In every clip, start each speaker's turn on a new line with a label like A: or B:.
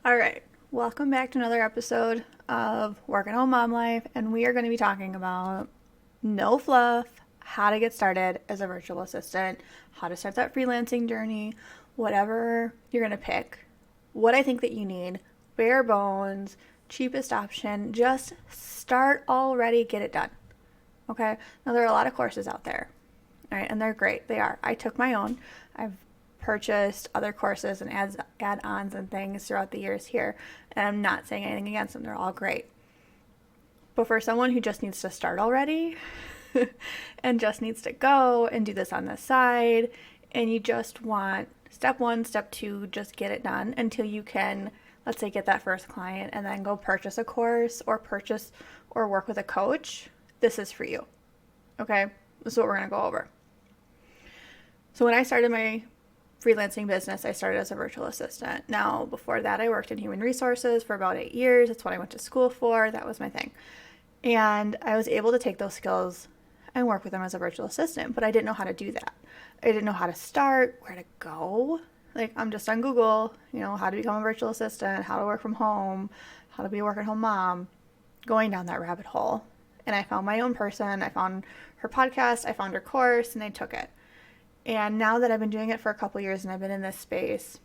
A: All right, welcome back to another episode of Working Home Mom Life, and we are going to be talking about no fluff, how to get started as a virtual assistant, how to start that freelancing journey, whatever you're going to pick. What I think that you need, bare bones, cheapest option, just start already, get it done. Okay? Now, there are a lot of courses out there, all right, and they're great. They are. I took my own. I've purchased other courses and add-ons and things throughout the years here, and I'm not saying anything against them. They're all great. But for someone who just needs to start already and just needs to go and do this on the side, and you just want step one, step two, just get it done until you can, let's say, get that first client and then go purchase a course or work with a coach, this is for you. Okay? This is what we're going to go over. So when I started my freelancing business, I started as a virtual assistant. Now, before that, I worked in human resources for about 8 years. That's what I went to school for. That was my thing. And I was able to take those skills and work with them as a virtual assistant, but I didn't know how to do that. I didn't know how to start, where to go. Like, I'm just on Google, how to become a virtual assistant, how to work from home, how to be a work-at-home mom, going down that rabbit hole. And I found my own person. I found her podcast. I found her course, and I took it. And now that I've been doing it for a couple years and I've been in this space,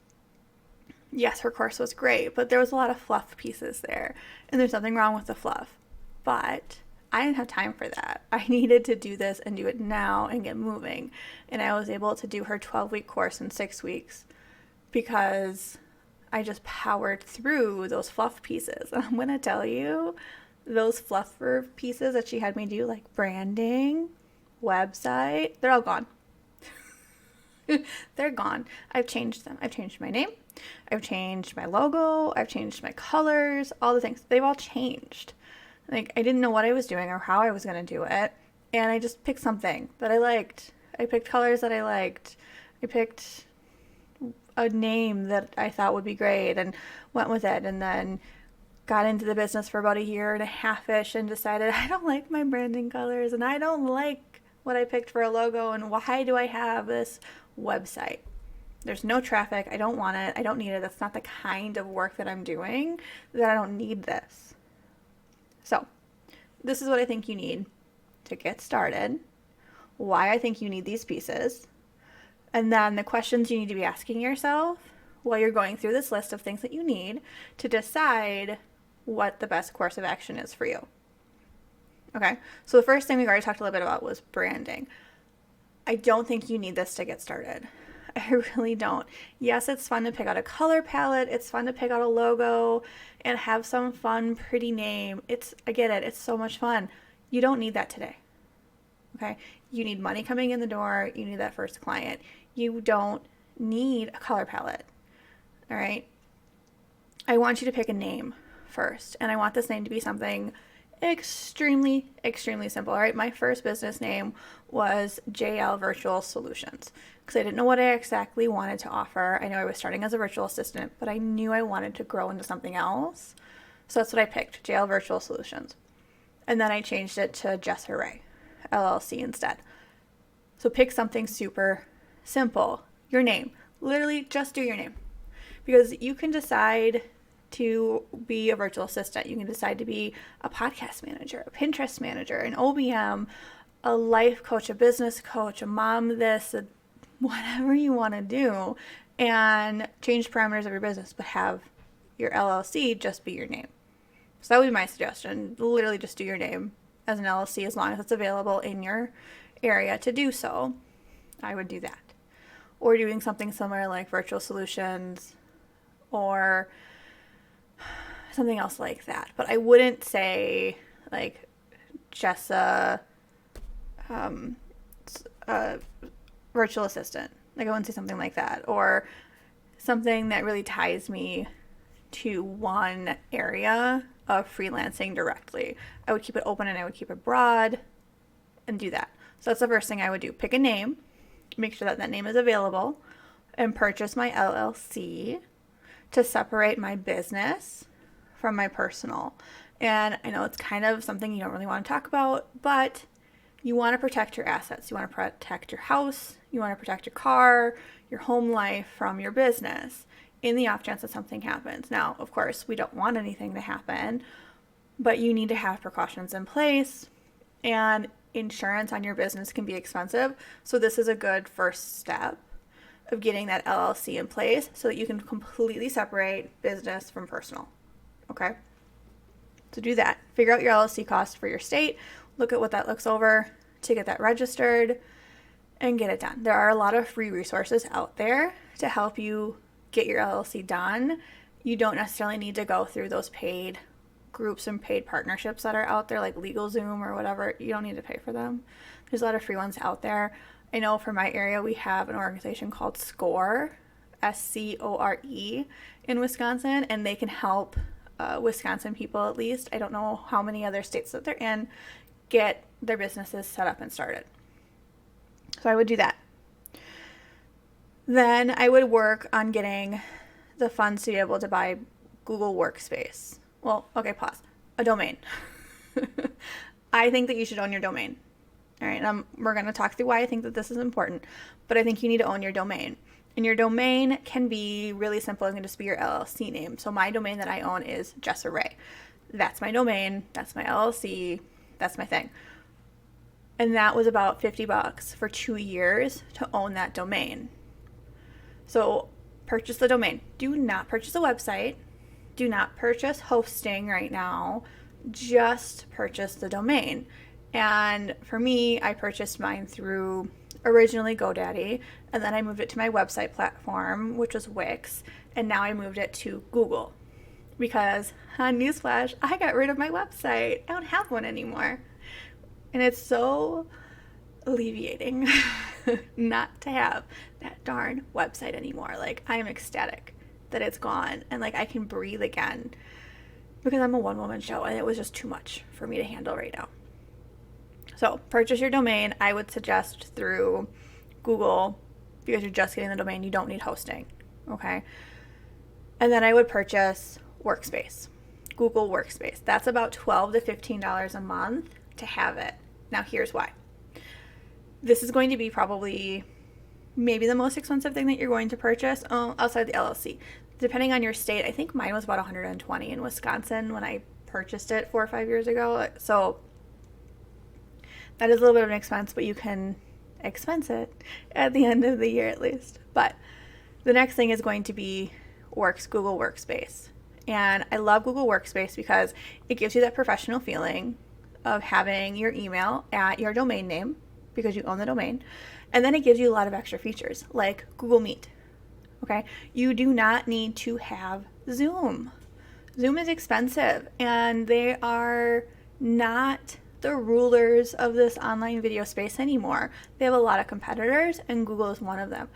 A: yes, her course was great, but there was a lot of fluff pieces there. And there's nothing wrong with the fluff. But I didn't have time for that. I needed to do this and do it now and get moving. And I was able to do her 12-week course in 6 weeks because I just powered through those fluff pieces. And I'm going to tell you, those fluffer pieces that she had me do, like branding, website, they're all gone. They're gone. I've changed them. I've changed my name. I've changed my logo. I've changed my colors, all the things. They've all changed. Like, I didn't know what I was doing or how I was going to do it. And I just picked something that I liked. I picked colors that I liked. I picked a name that I thought would be great and went with it. And then got into the business for about a year and a half-ish and decided I don't like my branding colors and I don't like what I picked for a logo, and why do I have this website? There's no traffic. I don't want it. I don't need it. That's not the kind of work that I'm doing, that I don't need this. So this is what I think you need to get started, why I think you need these pieces, and then the questions you need to be asking yourself while you're going through this list of things that you need to decide what the best course of action is for you. Okay, so the first thing we've already talked a little bit about was branding. I don't think you need this to get started. I really don't. Yes, it's fun to pick out a color palette. It's fun to pick out a logo and have some fun, pretty name. I get it. It's so much fun. You don't need that today. Okay, you need money coming in the door. You need that first client. You don't need a color palette. All right, I want you to pick a name first, and I want this name to be something extremely, extremely simple. All right, my first business name was JL Virtual Solutions because I didn't know what I exactly wanted to offer. I know I was starting as a virtual assistant, but I knew I wanted to grow into something else. So that's what I picked, JL Virtual Solutions. And then I changed it to Jess Hooray, LLC instead. So pick something super simple. Your name. Literally just do your name. Because you can decide to be a virtual assistant. You can decide to be a podcast manager, a Pinterest manager, an OBM, a life coach, a business coach, a mom this, whatever you want to do, and change parameters of your business, but have your LLC just be your name. So that would be my suggestion. Literally just do your name as an LLC as long as it's available in your area to do so. I would do that. Or doing something similar like Virtual Solutions or something else like that. But I wouldn't say like Jessa virtual assistant. Like I wouldn't say something like that. Or something that really ties me to one area of freelancing directly. I would keep it open and I would keep it broad and do that. So that's the first thing I would do. Pick a name, make sure that that name is available, and purchase my LLC to separate my business from my personal. And I know it's kind of something you don't really want to talk about, but you want to protect your assets. You want to protect your house. You want to protect your car, your home life from your business. in the off chance that something happens. Now, of course, we don't want anything to happen, but you need to have precautions in place, and insurance on your business can be expensive. So this is a good first step of getting that LLC in place so that you can completely separate business from personal. Okay? So do that. Figure out your LLC cost for your state. Look at what that looks over to get that registered and get it done. There are a lot of free resources out there to help you get your LLC done. You don't necessarily need to go through those paid groups and paid partnerships that are out there, like LegalZoom or whatever. You don't need to pay for them. There's a lot of free ones out there. I know for my area, we have an organization called SCORE, SCORE, in Wisconsin, and they can help Wisconsin people, at least, I don't know how many other states that they're in, get their businesses set up and started. So I would do that. Then I would work on getting the funds to be able to buy Google Workspace. Well, okay, pause. A domain. I think that you should own your domain. All right, we're going to talk through why I think that this is important, but I think you need to own your domain. And your domain can be really simple. It can just be your LLC name. So my domain that I own is Jessa Ray. That's my domain. That's my LLC. That's my thing. And that was about $50 for 2 years to own that domain. So purchase the domain. Do not purchase a website. Do not purchase hosting right now. Just purchase the domain. And for me, I purchased mine through originally GoDaddy, and then I moved it to my website platform, which was Wix, and now I moved it to Google because, newsflash, I got rid of my website. I don't have one anymore. And it's so alleviating not to have that darn website anymore. Like, I am ecstatic that it's gone, and like I can breathe again because I'm a one-woman show, and it was just too much for me to handle right now. So purchase your domain. I would suggest through Google because you're just getting the domain. You don't need hosting. Okay. And then I would purchase Workspace, Google Workspace. That's about $12 to $15 a month to have it. Now here's why. This is going to be probably maybe the most expensive thing that you're going to purchase outside the LLC. Depending on your state, I think mine was about $120 in Wisconsin when I purchased it 4 or 5 years ago. So that is a little bit of an expense, but you can expense it at the end of the year at least. But the next thing is going to be Google Workspace. And I love Google Workspace because it gives you that professional feeling of having your email at your domain name because you own the domain. And then it gives you a lot of extra features like Google Meet. Okay? You do not need to have Zoom. Zoom is expensive, and they are not the rulers of this online video space anymore. They have a lot of competitors, and Google is one of them.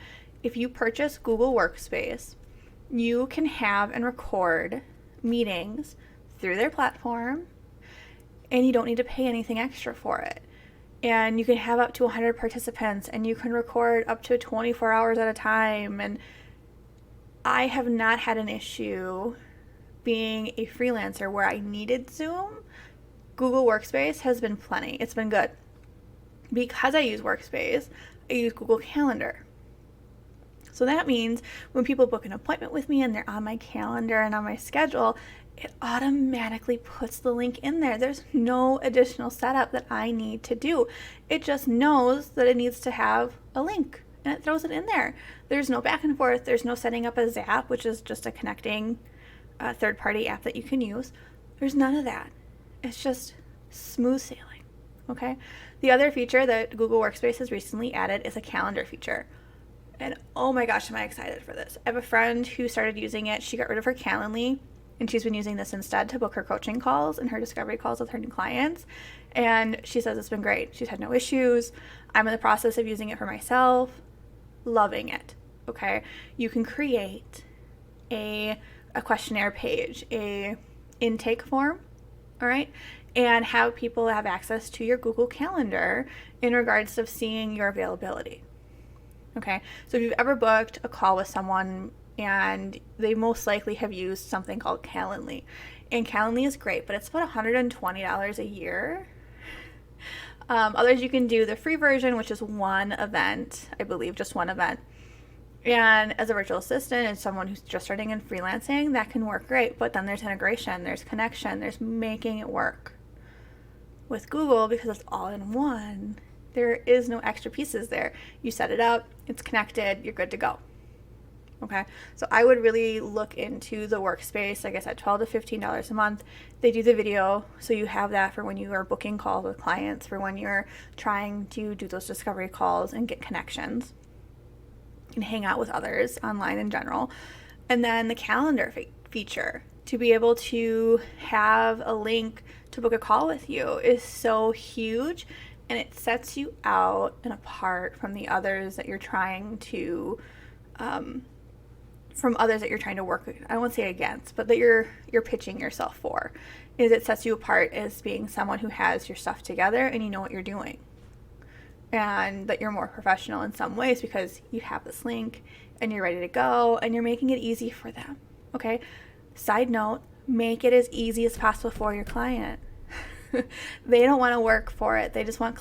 A: If you purchase Google Workspace, you can have and record meetings through their platform, and you don't need to pay anything extra for it. And you can have up to 100 participants, and you can record up to 24 hours at a time. And I have not had an issue being a freelancer where I needed Zoom. Google Workspace has been plenty. It's been good. Because I use Workspace, I use Google Calendar. So that means when people book an appointment with me and they're on my calendar and on my schedule, it automatically puts the link in there. There's no additional setup that I need to do. It just knows that it needs to have a link, and it throws it in there. There's no back and forth. There's no setting up a Zap, which is just a connecting third-party app that you can use. There's none of that. It's just smooth sailing, okay? The other feature that Google Workspace has recently added is a calendar feature. And oh my gosh, am I excited for this. I have a friend who started using it. She got rid of her Calendly, and she's been using this instead to book her coaching calls and her discovery calls with her new clients. And she says it's been great. She's had no issues. I'm in the process of using it for myself. Loving it, okay? You can create a questionnaire page, a intake form, all right, and have people have access to your Google Calendar in regards to seeing your availability. Okay, so if you've ever booked a call with someone and they most likely have used something called Calendly, and Calendly is great, but it's about $120 a year. Others, you can do the free version, which is one event, I believe, just one event. And as a virtual assistant and someone who's just starting in freelancing, that can work great. But then there's integration, there's connection, there's making it work. With Google, because it's all in one, there is no extra pieces there. You set it up, it's connected, you're good to go. Okay, so I would really look into the workspace. Like I said, $12 to $15 a month. They do the video, so you have that for when you are booking calls with clients, for when you're trying to do those discovery calls and get connections and hang out with others online in general. And then the calendar feature, to be able to have a link to book a call with you, is so huge, and it sets you out and apart from the others that you're trying to work with. I won't say against, but that you're pitching yourself for. Is it sets you apart as being someone who has your stuff together and you know what you're doing, and that you're more professional in some ways because you have this link and you're ready to go and you're making it easy for them. Okay, side note, make it as easy as possible for your client. They don't want to work for it. They just want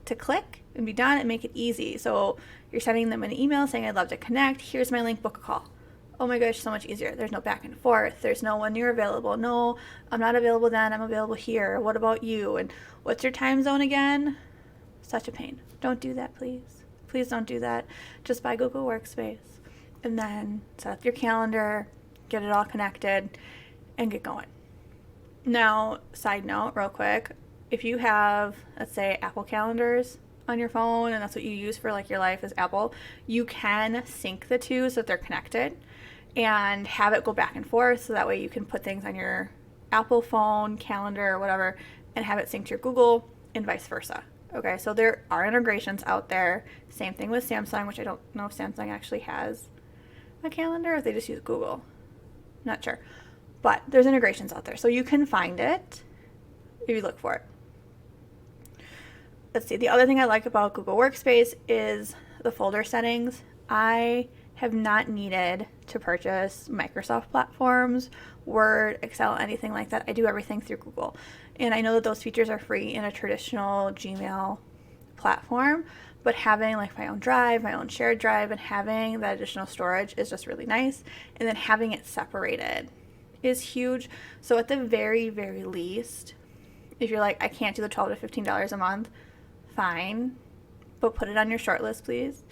A: to click and be done and make it easy. So you're sending them an email saying, I'd love to connect. Here's my link, book a call. Oh my gosh, so much easier. There's no back and forth. There's no when you're available. No, I'm not available then. I'm available here. What about you? And what's your time zone again? Such a pain. Don't do that, please. Please don't do that. Just buy Google Workspace and then set up your calendar, get it all connected, and get going. Now, side note, real quick, if you have, let's say, Apple calendars on your phone and that's what you use for like your life is Apple, you can sync the two so that they're connected and have it go back and forth, so that way you can put things on your Apple phone, calendar, or whatever, and have it sync to your Google and vice versa. Okay, so there are integrations out there. Same thing with Samsung, which I don't know if Samsung actually has a calendar or if they just use Google. Not sure. But there's integrations out there, so you can find it if you look for it. Let's see, the other thing I like about Google Workspace is the folder settings. I have not needed to purchase Microsoft platforms, Word, Excel, anything like that. I do everything through Google. And I know that those features are free in a traditional Gmail platform, but having like my own drive, my own shared drive, and having that additional storage is just really nice. And then having it separated is huge. So at the very, very least, if you're like, I can't do the $12 to $15 a month, fine, but put it on your short list, please,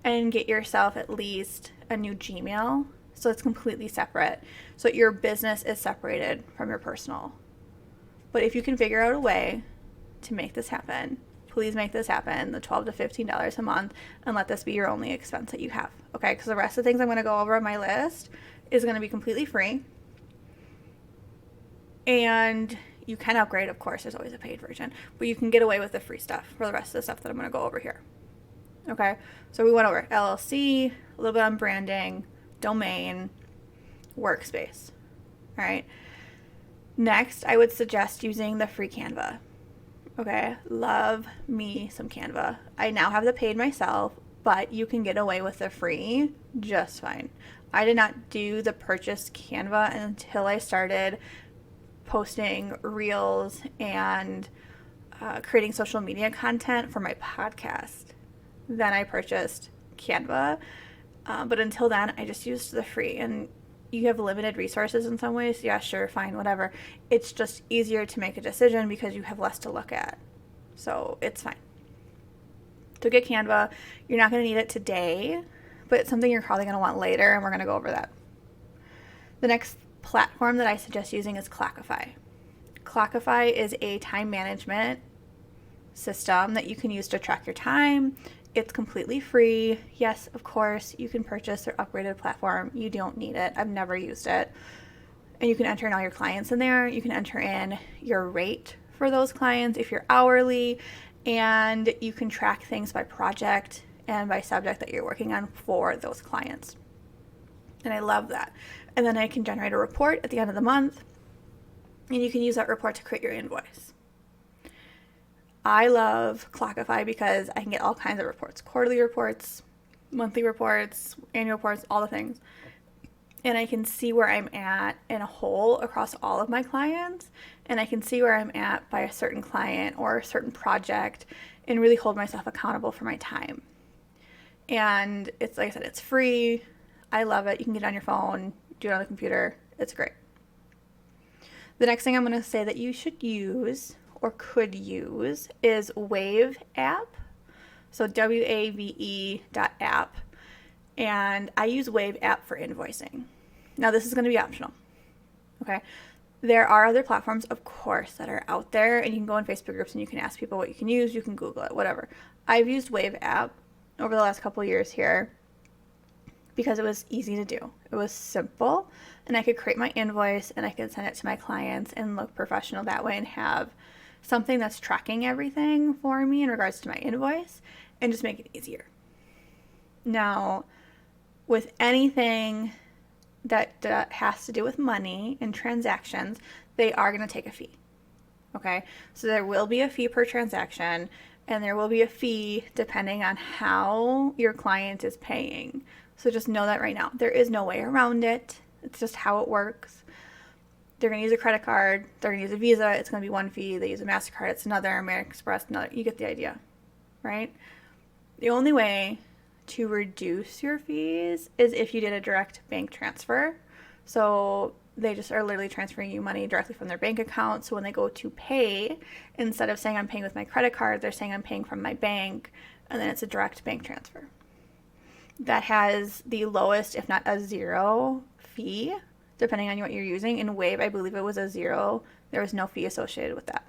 A: and get yourself at least a new Gmail so it's completely separate, so your business is separated from your personal. But if you can figure out a way to make this happen, please make this happen, the $12 to $15 a month, and let this be your only expense that you have, okay? Because the rest of the things I'm going to go over on my list is going to be completely free. And you can upgrade, of course, there's always a paid version, but you can get away with the free stuff for the rest of the stuff that I'm going to go over here. Okay, so we went over LLC, a little bit on branding, domain, workspace. All right, next I would suggest using the free Canva. Okay, love me some Canva. I now have the paid myself, but you can get away with the free just fine. I did not do the purchased Canva until I started posting reels and creating social media content for my podcast. Then I purchased Canva, but until then I just used the free. And you have limited resources in some ways, yeah, sure, fine, whatever. It's just easier to make a decision because you have less to look at, so it's fine. So get Canva. You're not going to need it today, but it's something you're probably going to want later, and we're going to go over that. The next platform that I suggest using is Clockify. Clockify is a time management system that you can use to track your time. It's completely free. Yes, of course, you can purchase their upgraded platform. You don't need it. I've never used it. And you can enter in all your clients in there. You can enter in your rate for those clients if you're hourly, and you can track things by project and by subject that you're working on for those clients. And I love that. And then I can generate a report at the end of the month, and you can use that report to create your invoice. I love Clockify because I can get all kinds of reports, quarterly reports, monthly reports, annual reports, all the things. And I can see where I'm at in a whole across all of my clients, and I can see where I'm at by a certain client or a certain project and really hold myself accountable for my time. And it's, like I said, it's free. I love it. You can get it on your phone, do it on the computer. It's great. The next thing I'm going to say that you should use or could use is Wave app. So WAVE.app. And I use Wave app for invoicing. Now this is going to be optional. Okay. There are other platforms, of course, that are out there, and you can go in Facebook groups and you can ask people what you can use. You can Google it, whatever. I've used Wave app over the last couple of years here because it was easy to do. It was simple, and I could create my invoice and I could send it to my clients and look professional that way and have something that's tracking everything for me in regards to my invoice and just make it easier. Now, with anything that has to do with money and transactions, they are going to take a fee. Okay, so there will be a fee per transaction, and there will be a fee depending on how your client is paying. So just know that right now. There is no way around it. It's just how it works. They're going to use a credit card. They're going to use a Visa. It's going to be one fee. They use a MasterCard. It's another. American Express, another. You get the idea, right? The only way to reduce your fees is if you did a direct bank transfer. So they just are literally transferring you money directly from their bank account. So when they go to pay, instead of saying I'm paying with my credit card, they're saying I'm paying from my bank, and then it's a direct bank transfer. That has the lowest, if not a zero fee, depending on what you're using. In Wave, I believe it was a zero. There was no fee associated with that.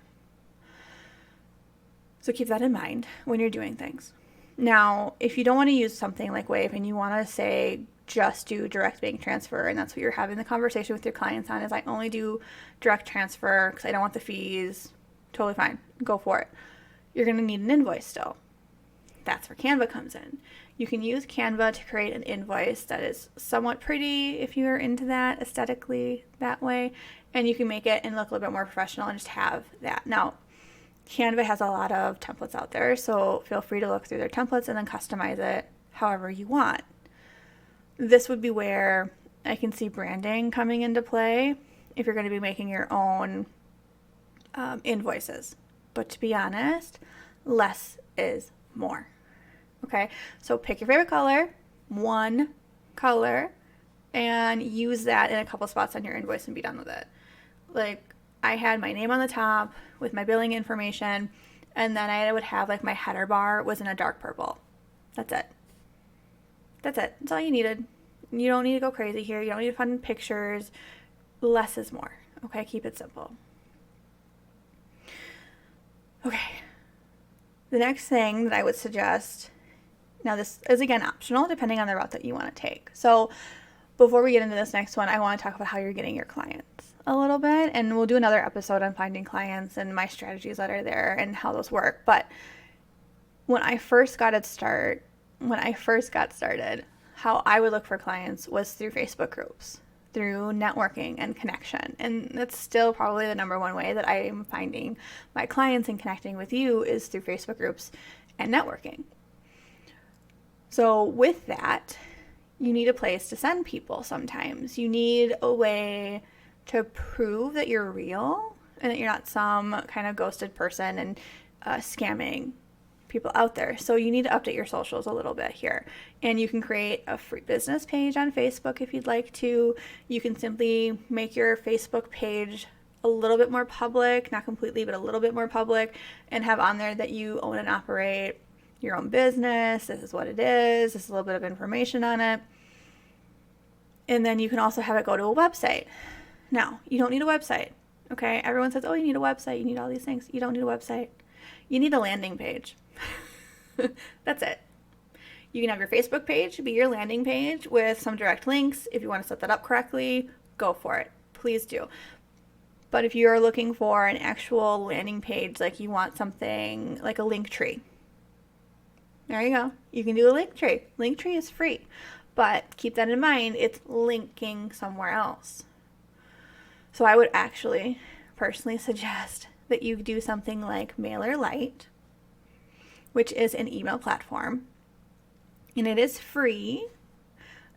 A: So keep that in mind when you're doing things. Now, if you don't want to use something like Wave and you want to say just do direct bank transfer, and that's what you're having the conversation with your clients on, is I only do direct transfer because I don't want the fees, totally fine. Go for it. You're going to need an invoice still. That's where Canva comes in. You can use Canva to create an invoice that is somewhat pretty if you're into that aesthetically that way, and you can make it and look a little bit more professional and just have that. Now, Canva has a lot of templates out there, so feel free to look through their templates and then customize it however you want. This would be where I can see branding coming into play if you're going to be making your own invoices. But to be honest, less is more. Okay, so pick your favorite color, one color, and use that in a couple spots on your invoice and be done with it. Like, I had my name on the top with my billing information, and then I would have like my header bar was in a dark purple. That's it. That's it. That's all you needed. You don't need to go crazy here. You don't need to find pictures. Less is more. Okay, keep it simple. Okay. The next thing that I would suggest, now this is again optional depending on the route that you want to take. So before we get into this next one, I want to talk about how you're getting your clients a little bit, and we'll do another episode on finding clients and my strategies that are there and how those work. But when I first got started, how I would look for clients was through Facebook groups, through networking and connection. And that's still probably the number one way that I am finding my clients and connecting with you is through Facebook groups and networking. So with that, you need a place to send people sometimes. You need a way to prove that you're real and that you're not some kind of ghosted person and scamming people out there. So you need to update your socials a little bit here. And you can create a free business page on Facebook if you'd like to. You can simply make your Facebook page a little bit more public, not completely, but a little bit more public, and have on there that you own and operate your own business. This is what it is. This is a little bit of information on it. And then you can also have it go to a website. Now, you don't need a website, okay? Everyone says, oh, you need a website. You need all these things. You don't need a website. You need a landing page. That's it. You can have your Facebook page be your landing page with some direct links. If you want to set that up correctly, go for it. Please do. But if you're looking for an actual landing page, like you want something like a link tree, there you go. You can do a link tree. Link tree is free. But keep that in mind, it's linking somewhere else. So I would actually personally suggest that you do something like MailerLite, which is an email platform. And it is free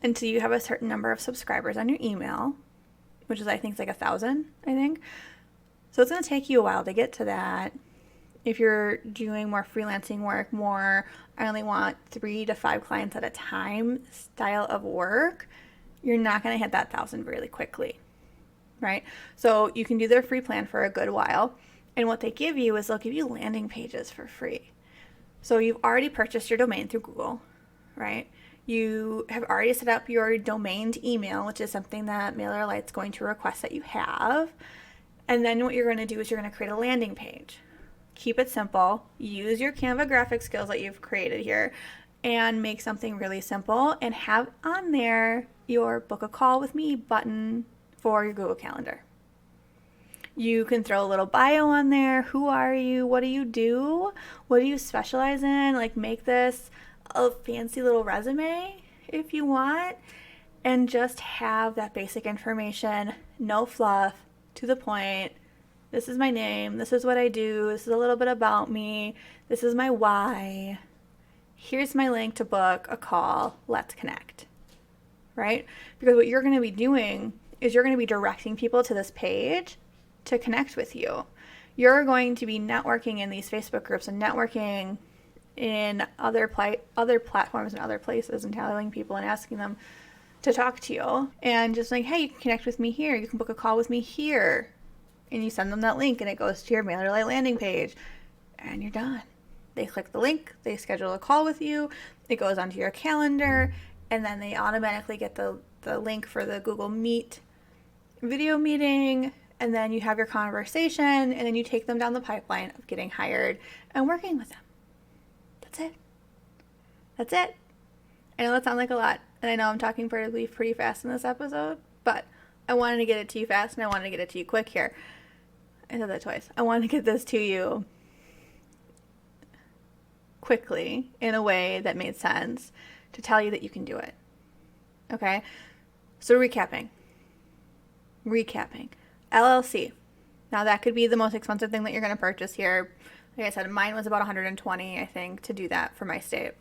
A: until you have a certain number of subscribers on your email, which is, I think, it's like 1,000, I think. So it's going to take you a while to get to that. If you're doing more freelancing work, I only want 3 to 5 clients at a time style of work, you're not going to hit that 1,000 really quickly, right? So you can do their free plan for a good while. And what they give you is they'll give you landing pages for free. So you've already purchased your domain through Google, right? You have already set up your domained email, which is something that MailerLite's going to request that you have. And then what you're going to do is you're going to create a landing page. Keep it simple. Use your Canva graphic skills that you've created here and make something really simple and have on there your book a call with me button for your Google Calendar. You can throw a little bio on there. Who are you? What do you do? What do you specialize in? Like, make this a fancy little resume if you want, and just have that basic information. No fluff, to the point. This is my name. This is what I do. This is a little bit about me. This is my why. Here's my link to book a call. Let's connect. Right? Because what you're going to be doing is you're going to be directing people to this page to connect with you. You're going to be networking in these Facebook groups and networking in other platforms and other places and telling people and asking them to talk to you. And just like, hey, you can connect with me here. You can book a call with me here. And you send them that link and it goes to your MailerLite landing page. And you're done. They click the link. They schedule a call with you. It goes onto your calendar. And then they automatically get the link for the Google Meet video meeting. And then you have your conversation, and then you take them down the pipeline of getting hired and working with them. That's it. That's it. I know that sounds like a lot, and I know I'm talking pretty fast in this episode, but I wanted to get it to you fast, and I wanted to get it to you quick here. I said that twice. I wanted to get this to you quickly in a way that made sense to tell you that you can do it. Okay? So recapping. LLC. Now that could be the most expensive thing that you're going to purchase here. Like I said, mine was about $120, I think, to do that for my state.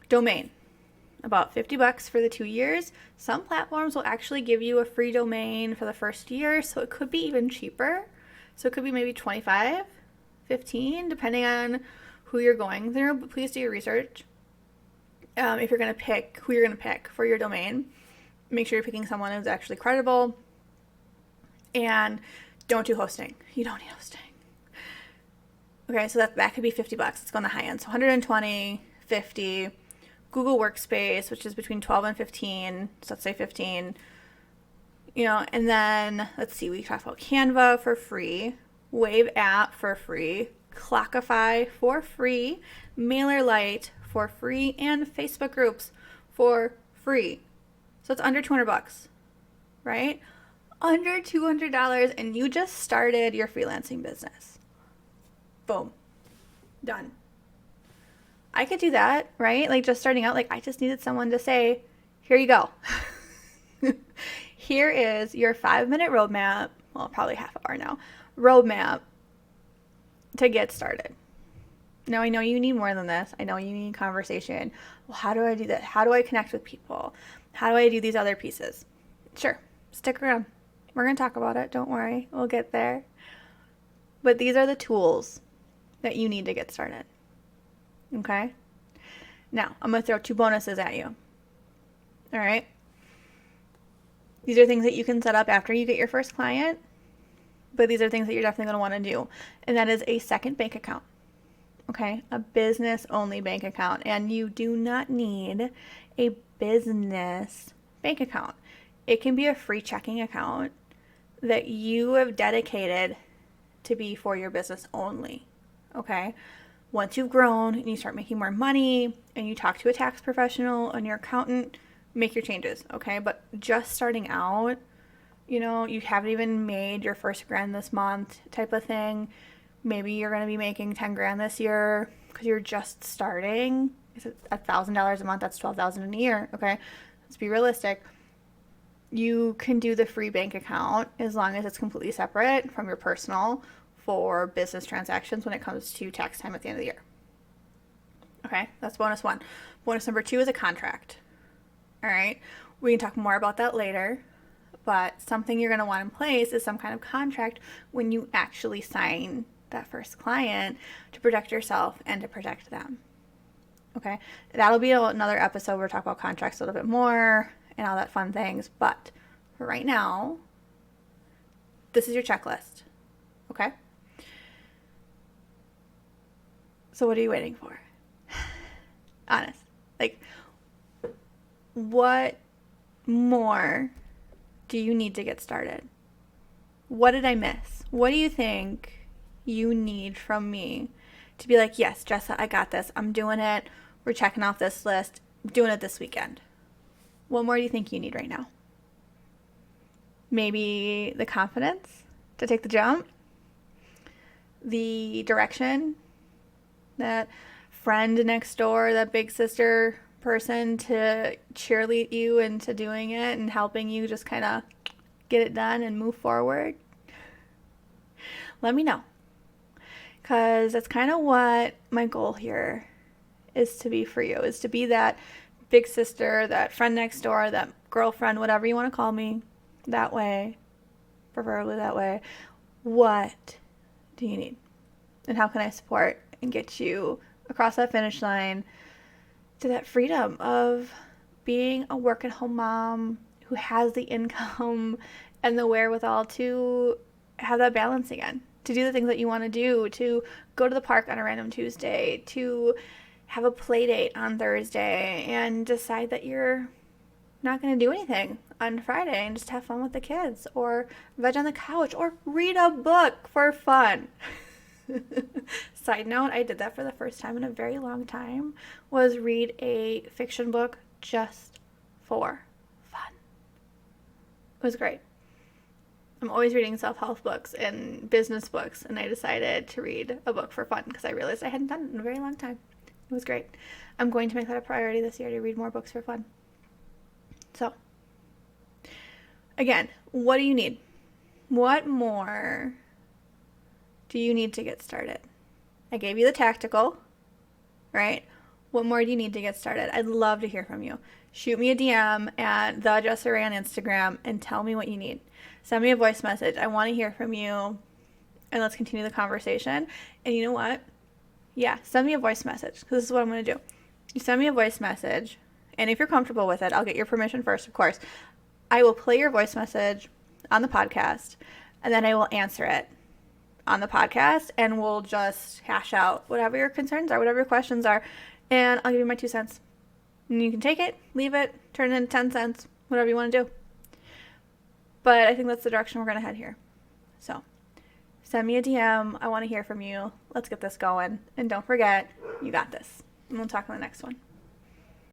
A: Domain. About $50 for the 2 years. Some platforms will actually give you a free domain for the first year, so it could be even cheaper. So it could be maybe $25, $15, depending on who you're going through. But please do your research. If you're going to pick who you're going to pick for your domain, make sure you're picking someone who's actually credible. And don't do hosting. You don't need hosting. Okay, so that could be $50. Let's go on the high end. So 120, 50. Google Workspace, which is between 12 and 15. So let's say 15. And then let's see. We talked about Canva for free, Wave app for free, Clockify for free, MailerLite for free, and Facebook groups for free. So it's under $200, right? Under $200, and you just started your freelancing business. Boom. Done. I could do that, right? Like, just starting out, like, I just needed someone to say, here you go. Here is your 5-minute roadmap, well, probably half hour now, roadmap to get started. Now, I know you need more than this. I know you need conversation. Well, how do I do that? How do I connect with people? How do I do these other pieces? Sure. Stick around. We're going to talk about it. Don't worry. We'll get there. But these are the tools that you need to get started. Okay? Now, I'm going to throw 2 bonuses at you. All right? These are things that you can set up after you get your first client, but these are things that you're definitely going to want to do. And that is a second bank account. Okay? A business-only bank account. And you do not need a business bank account. It can be a free checking account that you have dedicated to be for your business only, okay? Once you've grown and you start making more money and you talk to a tax professional and your accountant, make your changes, okay? But just starting out, you haven't even made your first grand this month type of thing. Maybe you're going to be making 10 grand this year because you're just starting. Is it $1,000 a month? That's $12,000 a year, okay? Let's be realistic. You can do the free bank account as long as it's completely separate from your personal for business transactions when it comes to tax time at the end of the year. Okay, that's bonus 1. Bonus number 2 is a contract. All right, we can talk more about that later, but something you're going to want in place is some kind of contract when you actually sign that first client to protect yourself and to protect them. Okay, that'll be another episode where we'll talk about contracts a little bit more and all that fun things. But for right now, this is your checklist. Okay? So what are you waiting for? Honest. Like, what more do you need to get started? What did I miss? What do you think you need from me to be like, yes, Jessa, I got this. I'm doing it. We're checking off this list. I'm doing it this weekend. What more do you think you need right now? Maybe the confidence to take the jump, the direction, that friend next door, that big sister person to cheerlead you into doing it and helping you just kind of get it done and move forward. Let me know, because that's kind of what my goal here is to be for you, is to be that big sister, that friend next door, that girlfriend, whatever you want to call me, that way, preferably that way. What do you need? And how can I support and get you across that finish line to that freedom of being a work-at-home mom who has the income and the wherewithal to have that balance again, to do the things that you want to do, to go to the park on a random Tuesday, to have a play date on Thursday and decide that you're not going to do anything on Friday and just have fun with the kids, or veg on the couch, or read a book for fun. Side note, I did that for the first time in a very long time, was read a fiction book just for fun. It was great. I'm always reading self-help books and business books, and I decided to read a book for fun because I realized I hadn't done it in a very long time. It was great. I'm going to make that a priority this year to read more books for fun. So, again, what do you need? What more do you need to get started? I gave you the tactical, right? What more do you need to get started? I'd love to hear from you. Shoot me a DM at the Jessa Ray on Instagram and tell me what you need. Send me a voice message. I want to hear from you, and let's continue the conversation. And you know what? Yeah, send me a voice message, because this is what I'm going to do. You send me a voice message, and if you're comfortable with it, I'll get your permission first, of course. I will play your voice message on the podcast, and then I will answer it on the podcast, and we'll just hash out whatever your concerns are, whatever your questions are, and I'll give you my 2 cents. And you can take it, leave it, turn it into 10 cents, whatever you want to do. But I think that's the direction we're going to head here. So send me a DM. I want to hear from you. Let's get this going. And don't forget, you got this. And we'll talk in the next one.